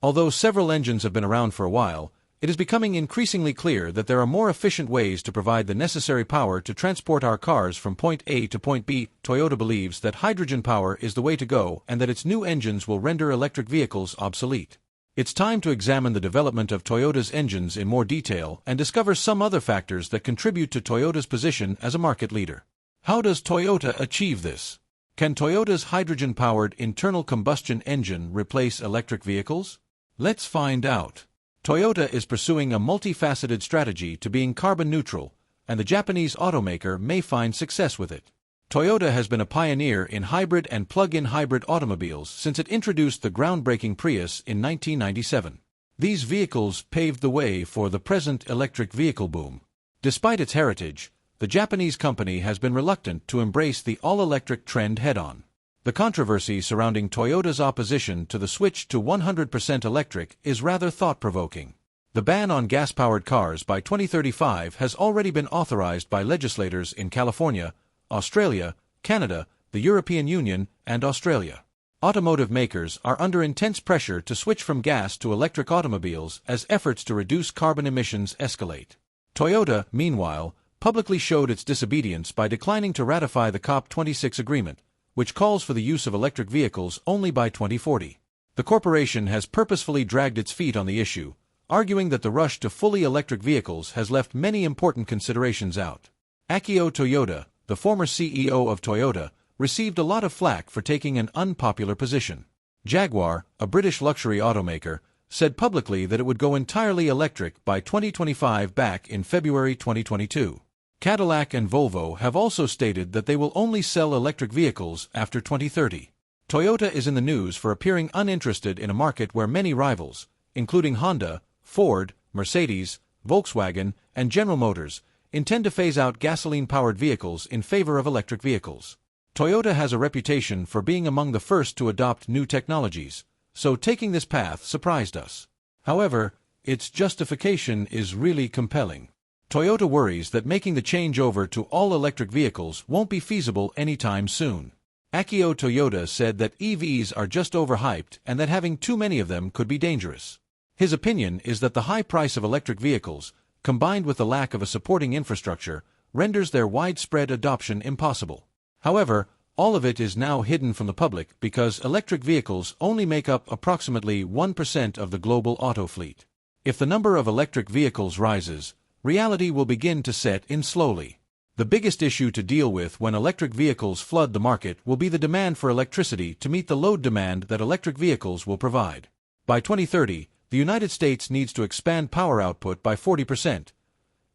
Although several engines have been around for a while, it is becoming increasingly clear that there are more efficient ways to provide the necessary power to transport our cars from point A to point B. Toyota believes that hydrogen power is the way to go and that its new engines will render electric vehicles obsolete. It's time to examine the development of Toyota's engines in more detail and discover some other factors that contribute to Toyota's position as a market leader. How does Toyota achieve this? Can Toyota's hydrogen-powered internal combustion engine replace electric vehicles? Let's find out. Toyota is pursuing a multifaceted strategy to being carbon neutral, and the Japanese automaker may find success with it. Toyota has been a pioneer in hybrid and plug-in hybrid automobiles since it introduced the groundbreaking Prius in 1997. These vehicles paved the way for the present electric vehicle boom. Despite its heritage, the Japanese company has been reluctant to embrace the all-electric trend head-on. The controversy surrounding Toyota's opposition to the switch to 100% electric is rather thought-provoking. The ban on gas-powered cars by 2035 has already been authorized by legislators in California, Australia, Canada, the European Union, and Australia. Automotive makers are under intense pressure to switch from gas to electric automobiles as efforts to reduce carbon emissions escalate. Toyota, meanwhile, publicly showed its disobedience by declining to ratify the COP26 agreement, which calls for the use of electric vehicles only by 2040. The corporation has purposefully dragged its feet on the issue, arguing that the rush to fully electric vehicles has left many important considerations out. Akio Toyoda, the former CEO of Toyota, received a lot of flack for taking an unpopular position. Jaguar, a British luxury automaker, said publicly that it would go entirely electric by 2025 back in February 2022. Cadillac and Volvo have also stated that they will only sell electric vehicles after 2030. Toyota is in the news for appearing uninterested in a market where many rivals, including Honda, Ford, Mercedes, Volkswagen, and General Motors, intend to phase out gasoline-powered vehicles in favor of electric vehicles. Toyota has a reputation for being among the first to adopt new technologies, so taking this path surprised us. However, its justification is really compelling. Toyota worries that making the change over to all-electric vehicles won't be feasible anytime soon. Akio Toyoda said that EVs are just overhyped and that having too many of them could be dangerous. His opinion is that the high price of electric vehicles, combined with the lack of a supporting infrastructure, renders their widespread adoption impossible. However, all of it is now hidden from the public because electric vehicles only make up approximately 1% of the global auto fleet. If the number of electric vehicles rises, reality will begin to set in slowly. The biggest issue to deal with when electric vehicles flood the market will be the demand for electricity to meet the load demand that electric vehicles will provide. By 2030, the United States needs to expand power output by 40%.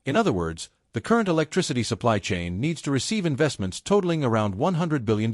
In other words, the current electricity supply chain needs to receive investments totaling around $100 billion.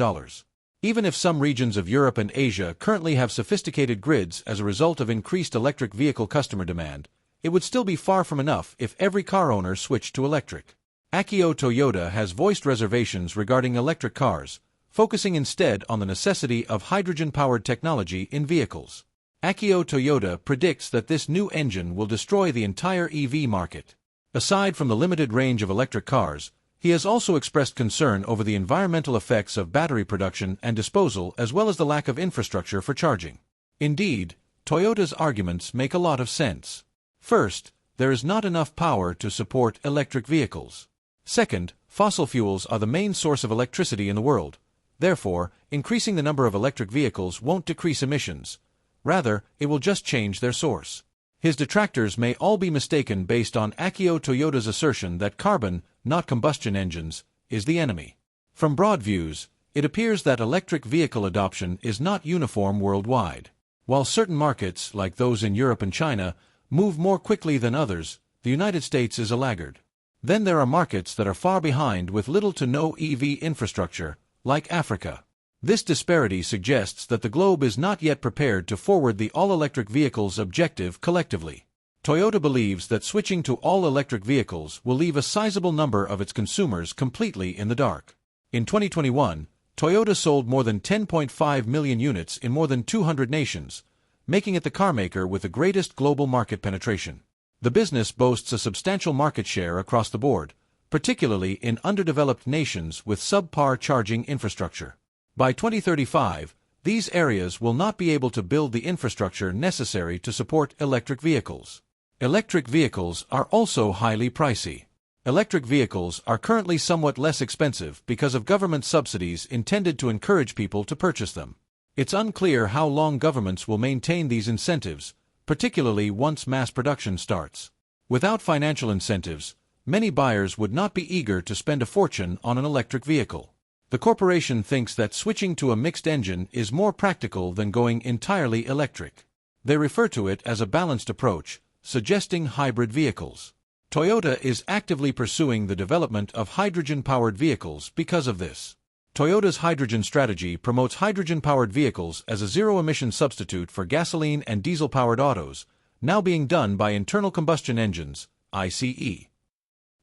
Even if some regions of Europe and Asia currently have sophisticated grids as a result of increased electric vehicle customer demand, it would still be far from enough if every car owner switched to electric. Akio Toyoda has voiced reservations regarding electric cars, focusing instead on the necessity of hydrogen-powered technology in vehicles. Akio Toyoda predicts that this new engine will destroy the entire EV market. Aside from the limited range of electric cars, he has also expressed concern over the environmental effects of battery production and disposal as well as the lack of infrastructure for charging. Indeed, Toyota's arguments make a lot of sense. First, there is not enough power to support electric vehicles. Second, fossil fuels are the main source of electricity in the world. Therefore, increasing the number of electric vehicles won't decrease emissions. Rather, it will just change their source. His detractors may all be mistaken based on Akio Toyoda's assertion that carbon, not combustion engines, is the enemy. From broad views, it appears that electric vehicle adoption is not uniform worldwide. While certain markets, like those in Europe and China, move more quickly than others, the United States is a laggard. Then there are markets that are far behind with little to no EV infrastructure, like Africa. This disparity suggests that the globe is not yet prepared to forward the all-electric vehicles objective collectively. Toyota believes that switching to all-electric vehicles will leave a sizable number of its consumers completely in the dark. In 2021, Toyota sold more than 10.5 million units in more than 200 nations, making it the carmaker with the greatest global market penetration. The business boasts a substantial market share across the board, particularly in underdeveloped nations with subpar charging infrastructure. By 2035, These areas will not be able to build the infrastructure necessary to support electric vehicles. Electric vehicles are also highly pricey. Electric vehicles are currently somewhat less expensive because of government subsidies intended to encourage people to purchase them. It's unclear how long governments will maintain these incentives, particularly once mass production starts. Without financial incentives, many buyers would not be eager to spend a fortune on an electric vehicle. The corporation thinks that switching to a mixed engine is more practical than going entirely electric. They refer to it as a balanced approach, suggesting hybrid vehicles. Toyota is actively pursuing the development of hydrogen-powered vehicles because of this. Toyota's hydrogen strategy promotes hydrogen-powered vehicles as a zero-emission substitute for gasoline and diesel-powered autos, now being done by internal combustion engines, ICE.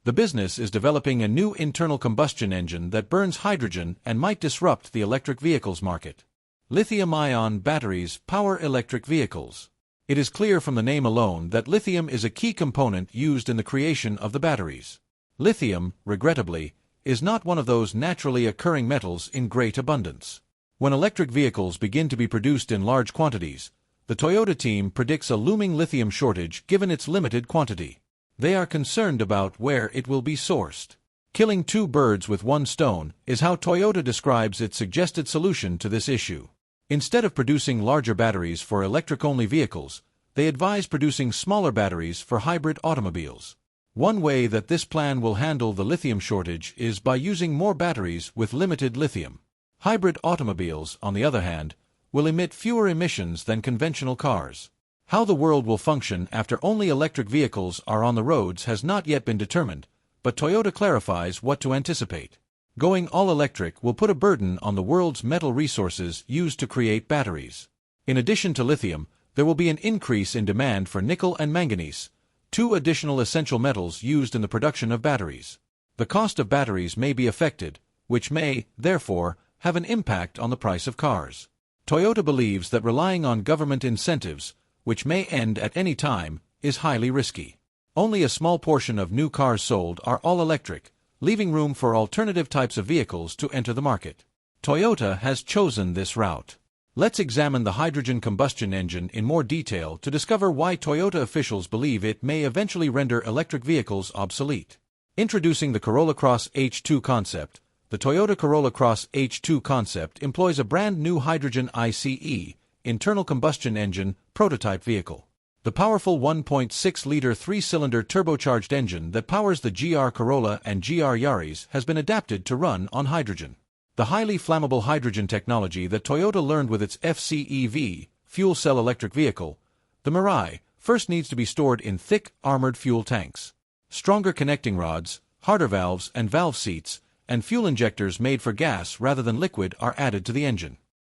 The business is developing a new internal combustion engine that burns hydrogen and might disrupt the electric vehicles market. Lithium-ion batteries power electric vehicles. It is clear from the name alone that lithium is a key component used in the creation of the batteries. Lithium, regrettably, is not one of those naturally occurring metals in great abundance. When electric vehicles begin to be produced in large quantities, the Toyota team predicts a looming lithium shortage given its limited quantity. They are concerned about where it will be sourced. Killing two birds with one stone is how Toyota describes its suggested solution to this issue. Instead of producing larger batteries for electric-only vehicles, they advise producing smaller batteries for hybrid automobiles. One way that this plan will handle the lithium shortage is by using more batteries with limited lithium. Hybrid automobiles, on the other hand, will emit fewer emissions than conventional cars. How the world will function after only electric vehicles are on the roads has not yet been determined, but Toyota clarifies what to anticipate. Going all-electric will put a burden on the world's metal resources used to create batteries. In addition to lithium, there will be an increase in demand for nickel and manganese, two additional essential metals used in the production of batteries. The cost of batteries may be affected, which may, therefore, have an impact on the price of cars. Toyota believes that relying on government incentives, which may end at any time, is highly risky. Only a small portion of new cars sold are all-electric, leaving room for alternative types of vehicles to enter the market. Toyota has chosen this route. Let's examine the hydrogen combustion engine in more detail to discover why Toyota officials believe it may eventually render electric vehicles obsolete. Introducing the Corolla Cross H2 concept, the Toyota Corolla Cross H2 concept employs a brand new hydrogen ICE, internal combustion engine, prototype vehicle. The powerful 1.6-liter three-cylinder turbocharged engine that powers the GR Corolla and GR Yaris has been adapted to run on hydrogen. The highly flammable hydrogen technology that Toyota learned with its FCEV, fuel cell electric vehicle, the Mirai, first needs to be stored in thick, armored fuel tanks. Stronger connecting rods, harder valves and valve seats, and fuel injectors made for gas rather than liquid are added to the engine.